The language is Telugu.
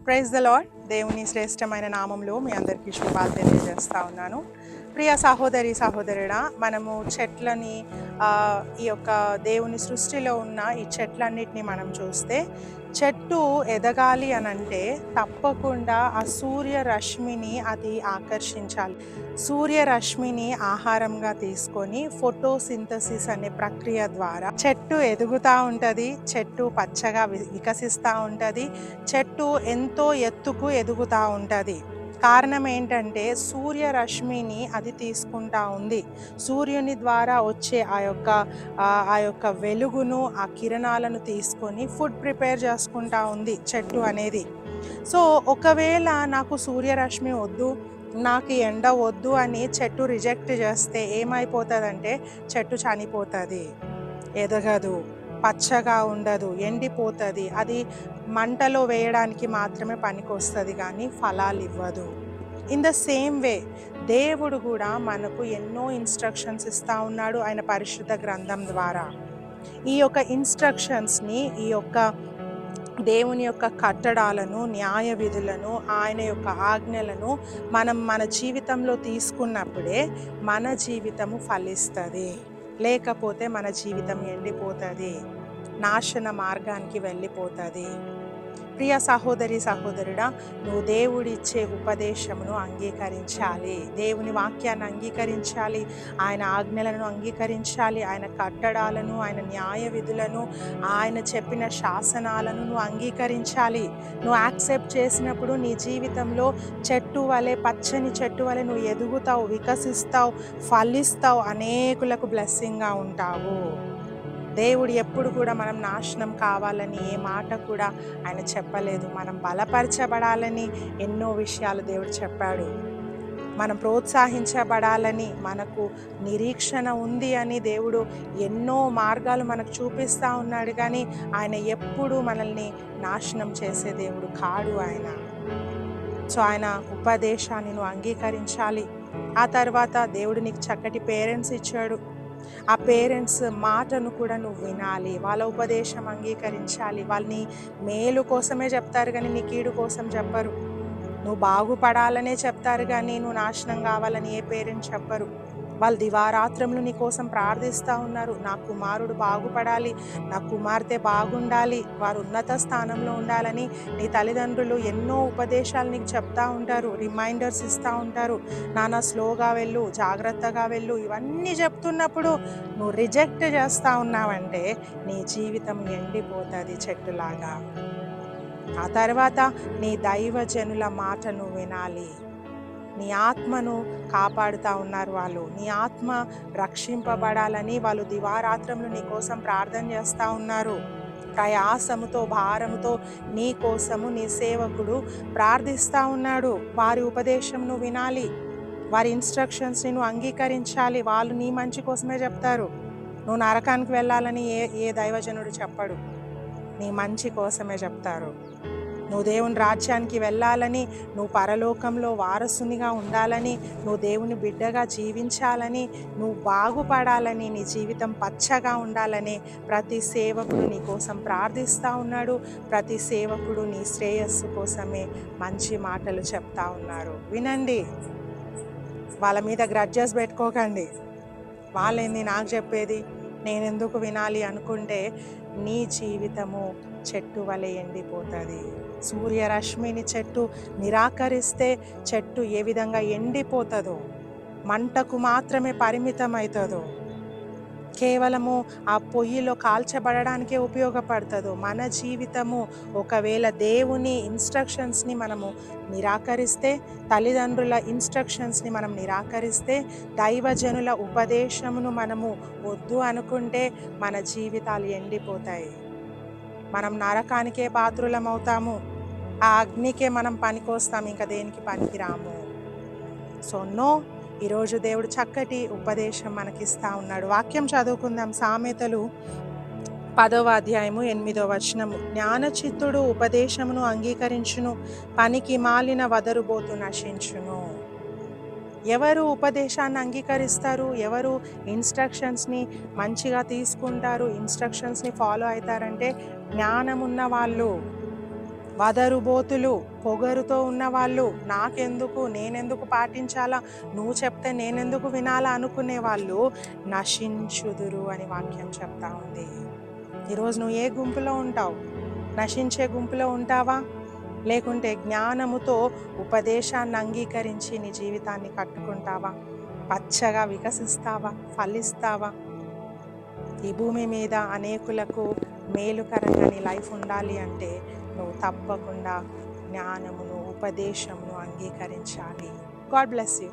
Praise the lord. దేవుని శ్రేష్టమైన నామంలో మీ అందరికీ శుభాలు తెలియజేస్తా ఉన్నాను. ప్రియ సహోదరి సహోదరుడా, మనము చెట్లని ఈ యొక్క దేవుని సృష్టిలో ఉన్న ఈ చెట్లన్నిటిని మనం చూస్తే, చెట్టు ఎదగాలి అనంటే తప్పకుండా ఆ సూర్యరశ్మిని అది ఆకర్షించాలి. సూర్యరశ్మిని ఆహారంగా తీసుకొని ఫోటోసింథసిస్ అనే ప్రక్రియ ద్వారా చెట్టు ఎదుగుతూ ఉంటుంది, చెట్టు పచ్చగా వికసిస్తూ ఉంటుంది, చెట్టు ఎంతో ఎత్తుకు ఎదుగుతూ ఉంటుంది. కారణం ఏంటంటే సూర్యరశ్మిని అది తీసుకుంటా ఉంది. సూర్యుని ద్వారా వచ్చే ఆ యొక్క వెలుగును, ఆ కిరణాలను తీసుకొని ఫుడ్ ప్రిపేర్ చేసుకుంటా ఉంది చెట్టు అనేది. సో ఒకవేళ నాకు సూర్యరశ్మి వద్దు, నాకు ఎండ వద్దు అని చెట్టు రిజెక్ట్ చేస్తే ఏమైపోతుందంటే చెట్టు చనిపోతుంది, ఎదగదు, పచ్చగా ఉండదు, ఎండిపోతుంది. అది మంటలో వేయడానికి మాత్రమే పనికొస్తుంది కానీ ఫలాలు ఇవ్వదు. ఇన్ ద సేమ్ వే దేవుడు కూడా మనకు ఎన్నో ఇన్స్ట్రక్షన్స్ ఇస్తూ ఉన్నాడు ఆయన పరిశుద్ధ గ్రంథం ద్వారా. ఈ యొక్క ఇన్స్ట్రక్షన్స్ని, ఈ యొక్క దేవుని యొక్క కట్టడాలను, న్యాయ విధులను, ఆయన యొక్క ఆజ్ఞలను మనం మన జీవితంలో తీసుకున్నప్పుడే మన జీవితము ఫలిస్తుంది. లేకపోతే మన జీవితం ఎండిపోతుంది, నాశన మార్గానికి వెళ్ళిపోతుంది. ప్రియ సహోదరి సహోదరుడా, నువ్వు దేవుడిచ్చే ఉపదేశమును అంగీకరించాలి, దేవుని వాక్యాన్ని అంగీకరించాలి, ఆయన ఆజ్ఞలను అంగీకరించాలి, ఆయన కట్టడాలను, ఆయన న్యాయ విధులను, ఆయన చెప్పిన శాసనాలను నువ్వు అంగీకరించాలి. నువ్వు యాక్సెప్ట్ చేసినప్పుడు నీ జీవితంలో చెట్టు వలె, పచ్చని చెట్టు వలె నువ్వు ఎదుగుతావు, వికసిస్తావు, ఫలిస్తావు, అనేకులకు బ్లెస్సింగ్గా ఉంటావు. దేవుడు ఎప్పుడు కూడా మనం నాశనం కావాలని ఏ మాట కూడా ఆయన చెప్పలేదు. మనం బలపరచబడాలని ఎన్నో విషయాలు దేవుడు చెప్పాడు. మనం ప్రోత్సహించబడాలని, మనకు నిరీక్షణ ఉంది అని దేవుడు ఎన్నో మార్గాలు మనకు చూపిస్తూ ఉన్నాడు. కానీ ఆయన ఎప్పుడు మనల్ని నాశనం చేసే దేవుడు కాడు ఆయన. సో ఆయన ఉపదేశాన్ని నువ్వు అంగీకరించాలి. ఆ తర్వాత దేవుడు నీకు చక్కటి పేరెంట్స్ ఇచ్చాడు, ఆ పేరెంట్స్ మాటను కూడా నువ్వు వినాలి, వాళ్ళ ఉపదేశం అంగీకరించాలి. వాళ్ళని మేలు కోసమే చెప్తారు కానీ నీ కీడు కోసం చెప్పరు. నువ్వు బాగుపడాలనే చెప్తారు కానీ నువ్వు నాశనం కావాలని ఏ పేరెంట్స్ చెప్పరు. వాళ్ళు దివారాత్రములు నీ కోసం ప్రార్థిస్తూ ఉన్నారు, నా కుమారుడు బాగుపడాలి, నా కుమార్తె బాగుండాలి, వారు ఉన్నత స్థానంలో ఉండాలని నీ తల్లిదండ్రులు ఎన్నో ఉపదేశాలు నీకు చెప్తా ఉంటారు, రిమైండర్స్ ఇస్తూ ఉంటారు. నాన్న స్లోగా వెళ్ళు, జాగ్రత్తగా వెళ్ళు, ఇవన్నీ చెప్తున్నప్పుడు నువ్వు రిజెక్ట్ చేస్తూ ఉన్నావంటే నీ జీవితం ఎండిపోతుంది చెట్టులాగా. ఆ తర్వాత నీ దైవజనుల మాటను వినాలి. నీ ఆత్మను కాపాడుతూ ఉన్నారు వాళ్ళు, నీ ఆత్మ రక్షింపబడాలని వాళ్ళు దివారాత్రములు నీ కోసం ప్రార్థన చేస్తూ ఉన్నారు. ప్రయాసముతో, భారముతో నీ కోసము నీ సేవకుడు ప్రార్థిస్తూ ఉన్నాడు. వారి ఉపదేశంను వినాలి, వారి ఇన్స్ట్రక్షన్స్ని నువ్వు అంగీకరించాలి. వాళ్ళు నీ మంచి కోసమే చెప్తారు. నువ్వు నరకానికి వెళ్ళాలని ఏ దైవజనుడు చెప్పడు, నీ మంచి కోసమే చెప్తారు. నువ్వు దేవుని రాజ్యానికి వెళ్ళాలని, నువ్వు పరలోకంలో వారసునిగా ఉండాలని, నువ్వు దేవుని బిడ్డగా జీవించాలని, నువ్వు బాగుపడాలని, నీ జీవితం పచ్చగా ఉండాలని ప్రతి సేవకుడు నీ కోసం ప్రార్థిస్తూ ఉన్నాడు. ప్రతి సేవకుడు నీ శ్రేయస్సు కోసమే మంచి మాటలు చెప్తా ఉన్నారు. వినండి, వాళ్ళ మీద గ్రడ్జెస్ పెట్టుకోకండి. వాళ్ళేంది నాకు చెప్పేది, నేనెందుకు వినాలి అనుకుంటే నీ జీవితము చెట్టు వలె ఎండిపోతుంది. సూర్యరశ్మిని చెట్టు నిరాకరిస్తే చెట్టు ఏ విధంగా ఎండిపోతుందో, మంటకు మాత్రమే పరిమితం అవుతుందో, కేవలము ఆ పొయ్యిలో కాల్చబడడానికే ఉపయోగపడుతుందో, మన జీవితము ఒకవేళ దేవుని ఇన్స్ట్రక్షన్స్ని మనము నిరాకరిస్తే, తల్లిదండ్రుల ఇన్స్ట్రక్షన్స్ని మనం నిరాకరిస్తే, దైవజనుల ఉపదేశమును మనము వద్దు అనుకుంటే మన జీవితాలు ఎండిపోతాయి. మనం నరకానికే పాత్రులం అవుతాము, ఆ అగ్నికే మనం పనికొస్తాం, ఇంకా దేనికి పనికిరాము. సో నో, ఈరోజు దేవుడు చక్కటి ఉపదేశం మనకిస్తూ ఉన్నాడు. వాక్యం చదువుకుందాం. సామెతలు 10వ అధ్యాయము 8వ వచనము. జ్ఞానచిత్తుడు ఉపదేశమును అంగీకరించును, పనికి మాలిన వదరుబోతు నశించును. ఎవరు ఉపదేశాన్ని అంగీకరిస్తారు, ఎవరు ఇన్స్ట్రక్షన్స్ని మంచిగా తీసుకుంటారు, ఇన్స్ట్రక్షన్స్ని ఫాలో అవుతారంటే జ్ఞానం ఉన్న వాళ్ళు. వదరుబోతులు, పొగరుతో ఉన్నవాళ్ళు, నాకెందుకు, నేనెందుకు పాటించాలా, నువ్వు చెప్తే నేనెందుకు వినాలా అనుకునే వాళ్ళు నశించుదురు అని వాక్యం చెప్తా ఉంది. ఈరోజు నువ్వు ఏ గుంపులో ఉంటావు? నశించే గుంపులో ఉంటావా? లేకుంటే జ్ఞానముతో ఉపదేశాన్ని అంగీకరించి నీ జీవితాన్ని కట్టుకుంటావా? పచ్చగా వికసిస్తావా? ఫలిస్తావా? ఈ భూమి మీద అనేకులకు మేలుకరంగా నీ లైఫ్ ఉండాలి అంటే నువ్వు తప్పకుండా జ్ఞానమును, ఉపదేశమును అంగీకరించాలి. God bless you.